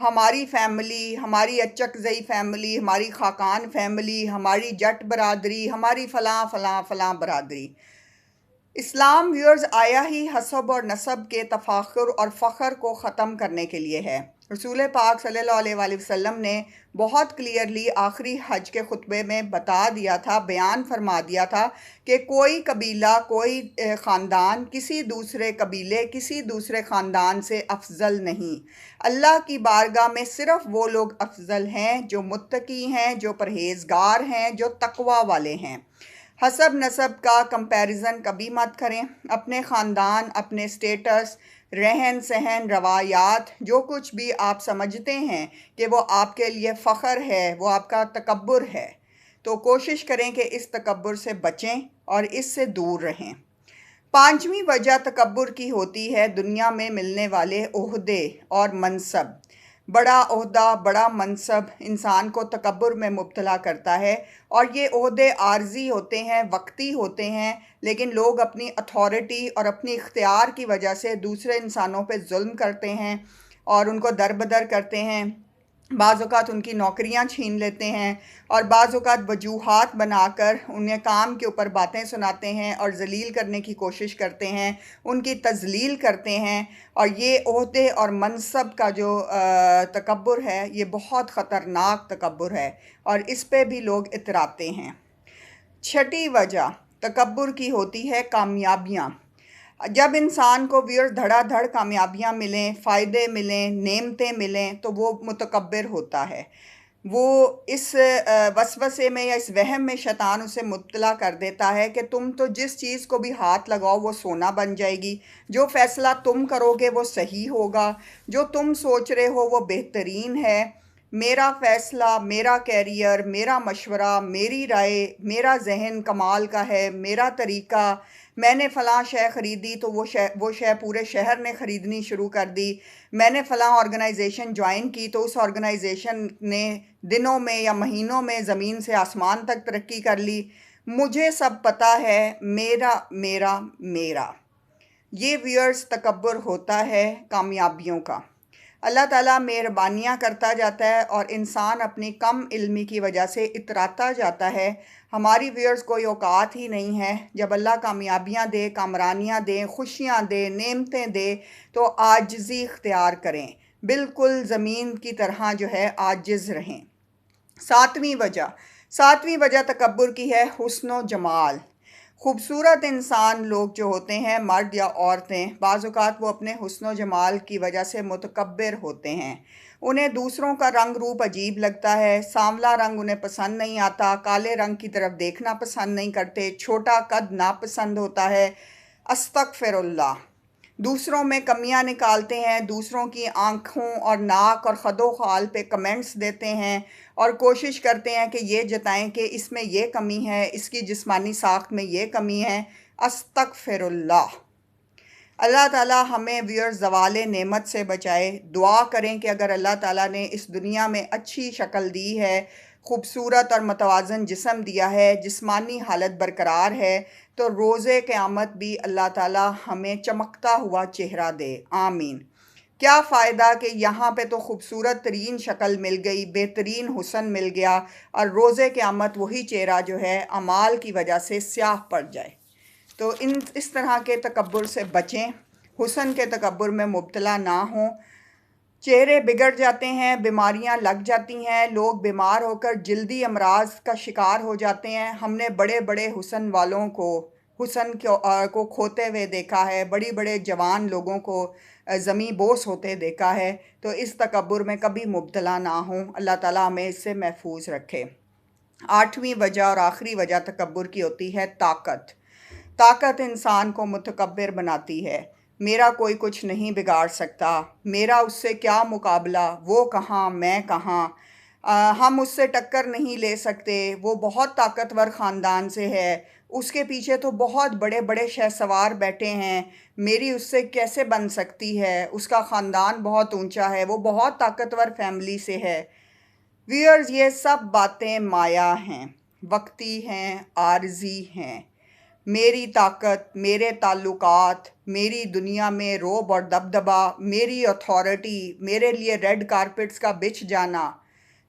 ہماری فیملی، ہماری اچک زئی فیملی، ہماری خاقان فیملی، ہماری جٹ برادری، ہماری فلاں فلاں فلاں برادری۔ اسلام ویورز آیا ہی حسب اور نسب کے تفاخر اور فخر کو ختم کرنے کے لیے ہے۔ رسول پاک صلی اللہ علیہ وآلہ وسلم نے بہت کلیئرلی آخری حج کے خطبے میں بتا دیا تھا، بیان فرما دیا تھا کہ کوئی قبیلہ، کوئی خاندان کسی دوسرے قبیلے، کسی دوسرے خاندان سے افضل نہیں۔ اللہ کی بارگاہ میں صرف وہ لوگ افضل ہیں جو متقی ہیں، جو پرہیزگار ہیں، جو تقوی والے ہیں۔ حسب نسب کا کمپیریزن کبھی مت کریں۔ اپنے خاندان، اپنے سٹیٹس، رہن سہن، روایات، جو کچھ بھی آپ سمجھتے ہیں کہ وہ آپ کے لیے فخر ہے، وہ آپ کا تکبر ہے، تو کوشش کریں کہ اس تکبر سے بچیں اور اس سے دور رہیں۔ پانچویں وجہ تکبر کی ہوتی ہے دنیا میں ملنے والے عہدے اور منصب۔ بڑا عہدہ، بڑا منصب انسان کو تکبر میں مبتلا کرتا ہے، اور یہ عہدے عارضی ہوتے ہیں، وقتی ہوتے ہیں، لیکن لوگ اپنی اتھارٹی اور اپنی اختیار کی وجہ سے دوسرے انسانوں پہ ظلم کرتے ہیں اور ان کو دربدر کرتے ہیں۔ بعض اوقات ان کی نوکریاں چھین لیتے ہیں، اور بعض اوقات وجوہات بنا کر انہیں کام کے اوپر باتیں سناتے ہیں اور ذلیل کرنے کی کوشش کرتے ہیں، ان کی تذلیل کرتے ہیں۔ اور یہ عہدے اور منصب کا جو تکبر ہے، یہ بہت خطرناک تکبر ہے، اور اس پہ بھی لوگ اتراتے ہیں۔ چھٹی وجہ تکبر کی ہوتی ہے کامیابیاں۔ جب انسان کو دھڑا دھڑ کامیابیاں ملیں، فائدے ملیں، نعمتیں ملیں، تو وہ متکبر ہوتا ہے۔ وہ اس وسوسے میں یا اس وہم میں شیطان اسے مبتلا کر دیتا ہے کہ تم تو جس چیز کو بھی ہاتھ لگاؤ وہ سونا بن جائے گی، جو فیصلہ تم کرو گے وہ صحیح ہوگا، جو تم سوچ رہے ہو وہ بہترین ہے، میرا فیصلہ، میرا کیریئر، میرا مشورہ، میری رائے، میرا ذہن کمال کا ہے، میرا طریقہ، میں نے فلاں شے خریدی تو وہ شے پورے شہر نے خریدنی شروع کر دی، میں نے فلاں آرگنائزیشن جوائن کی تو اس آرگنائزیشن نے دنوں میں یا مہینوں میں زمین سے آسمان تک ترقی کر لی، مجھے سب پتہ ہے، میرا میرا میرا۔ یہ ویورز تکبر ہوتا ہے کامیابیوں کا۔ اللہ تعالیٰ مہربانیاں کرتا جاتا ہے اور انسان اپنی کم علمی کی وجہ سے اتراتا جاتا ہے۔ ہماری ویورز کوئی اوقات ہی نہیں ہے، جب اللہ کامیابیاں دے، کامرانیاں دے، خوشیاں دے، نعمتیں دے، تو عاجزی اختیار کریں، بالکل زمین کی طرح جو ہے عاجز رہیں۔ ساتویں وجہ تکبر کی ہے حسن و جمال۔ خوبصورت انسان لوگ جو ہوتے ہیں، مرد یا عورتیں، بعض اوقات وہ اپنے حسن و جمال کی وجہ سے متکبر ہوتے ہیں۔ انہیں دوسروں کا رنگ روپ عجیب لگتا ہے، سانولا رنگ انہیں پسند نہیں آتا، کالے رنگ کی طرف دیکھنا پسند نہیں کرتے، چھوٹا قد ناپسند ہوتا ہے۔ استغفر اللہ۔ دوسروں میں کمیاں نکالتے ہیں، دوسروں کی آنکھوں اور ناک اور خد و خال پہ کمنٹس دیتے ہیں، اور کوشش کرتے ہیں کہ یہ جتائیں کہ اس میں یہ کمی ہے، اس کی جسمانی ساخت میں یہ کمی ہے۔ استغفر اللہ۔ اللہ تعالیٰ ہمیں ویورز زوال نعمت سے بچائے۔ دعا کریں کہ اگر اللہ تعالیٰ نے اس دنیا میں اچھی شکل دی ہے، خوبصورت اور متوازن جسم دیا ہے، جسمانی حالت برقرار ہے، تو روز قیامت بھی اللہ تعالیٰ ہمیں چمکتا ہوا چہرہ دے۔ آمین۔ کیا فائدہ کہ یہاں پہ تو خوبصورت ترین شکل مل گئی، بہترین حسن مل گیا، اور روز قیامت وہی چہرہ جو ہے اعمال کی وجہ سے سیاہ پڑ جائے۔ تو اس طرح کے تکبر سے بچیں، حسن کے تکبر میں مبتلا نہ ہوں۔ چہرے بگڑ جاتے ہیں، بیماریاں لگ جاتی ہیں، لوگ بیمار ہو کر جلدی امراض کا شکار ہو جاتے ہیں۔ ہم نے بڑے بڑے حسن والوں کو کھوتے ہوئے دیکھا ہے، بڑی بڑے جوان لوگوں کو زمیں بوس ہوتے دیکھا ہے۔ تو اس تکبر میں کبھی مبتلا نہ ہوں، اللہ تعالیٰ ہمیں اس سے محفوظ رکھے۔ آٹھویں وجہ اور آخری وجہ تکبر کی ہوتی ہے طاقت۔ طاقت انسان کو متکبر بناتی ہے۔ میرا کوئی کچھ نہیں بگاڑ سکتا، میرا اس سے کیا مقابلہ، وہ کہاں میں کہاں، ہم اس سے ٹکر نہیں لے سکتے، وہ بہت طاقتور خاندان سے ہے، اس کے پیچھے تو بہت بڑے بڑے شہسوار بیٹھے ہیں، میری اس سے کیسے بن سکتی ہے، اس کا خاندان بہت اونچا ہے، وہ بہت طاقتور فیملی سے ہے۔ ویورز، یہ سب باتیں مایا ہیں، وقتی ہیں، عارضی ہیں۔ میری طاقت، میرے تعلقات، میری دنیا میں روب اور دبدبا، میری اتھارٹی، میرے لیے ریڈ کارپٹس کا بچھ جانا،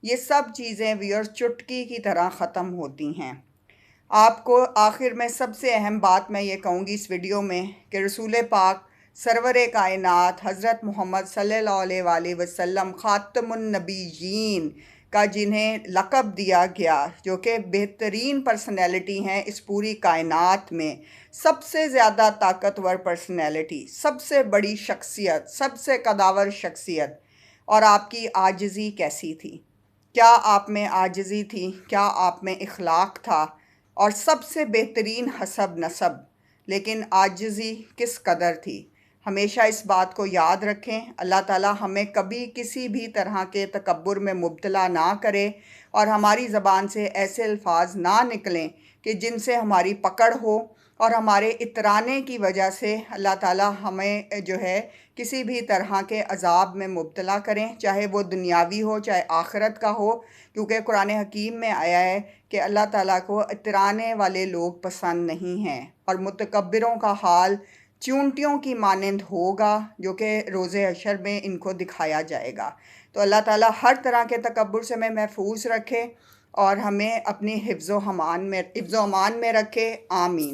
یہ سب چیزیں ویئرز چٹکی کی طرح ختم ہوتی ہیں۔ آپ کو آخر میں سب سے اہم بات میں یہ کہوں گی اس ویڈیو میں کہ رسول پاک سرور کائنات حضرت محمد صلی اللہ علیہ وآلہ وسلم خاتم النبیین کا جنہیں لقب دیا گیا، جو کہ بہترین پرسنالٹی ہیں اس پوری کائنات میں، سب سے زیادہ طاقتور پرسنالٹی، سب سے بڑی شخصیت، سب سے قداور شخصیت، اور آپ کی عاجزی کیسی تھی؟ کیا آپ میں عاجزی تھی؟ کیا آپ میں اخلاق تھا؟ اور سب سے بہترین حسب نسب، لیکن عاجزی کس قدر تھی؟ ہمیشہ اس بات کو یاد رکھیں۔ اللہ تعالیٰ ہمیں کبھی کسی بھی طرح کے تکبر میں مبتلا نہ کرے، اور ہماری زبان سے ایسے الفاظ نہ نکلیں کہ جن سے ہماری پکڑ ہو، اور ہمارے اترانے کی وجہ سے اللہ تعالیٰ ہمیں جو ہے کسی بھی طرح کے عذاب میں مبتلا کریں، چاہے وہ دنیاوی ہو چاہے آخرت کا ہو، کیونکہ قرآن حکیم میں آیا ہے کہ اللہ تعالیٰ کو اترانے والے لوگ پسند نہیں ہیں، اور متکبروں کا حال چونٹیوں کی مانند ہوگا، جو کہ روز حشر میں ان کو دکھایا جائے گا۔ تو اللہ تعالیٰ ہر طرح کے تکبر سے ہمیں محفوظ رکھے، اور ہمیں اپنی حفظ و امان میں رکھے۔ آمین۔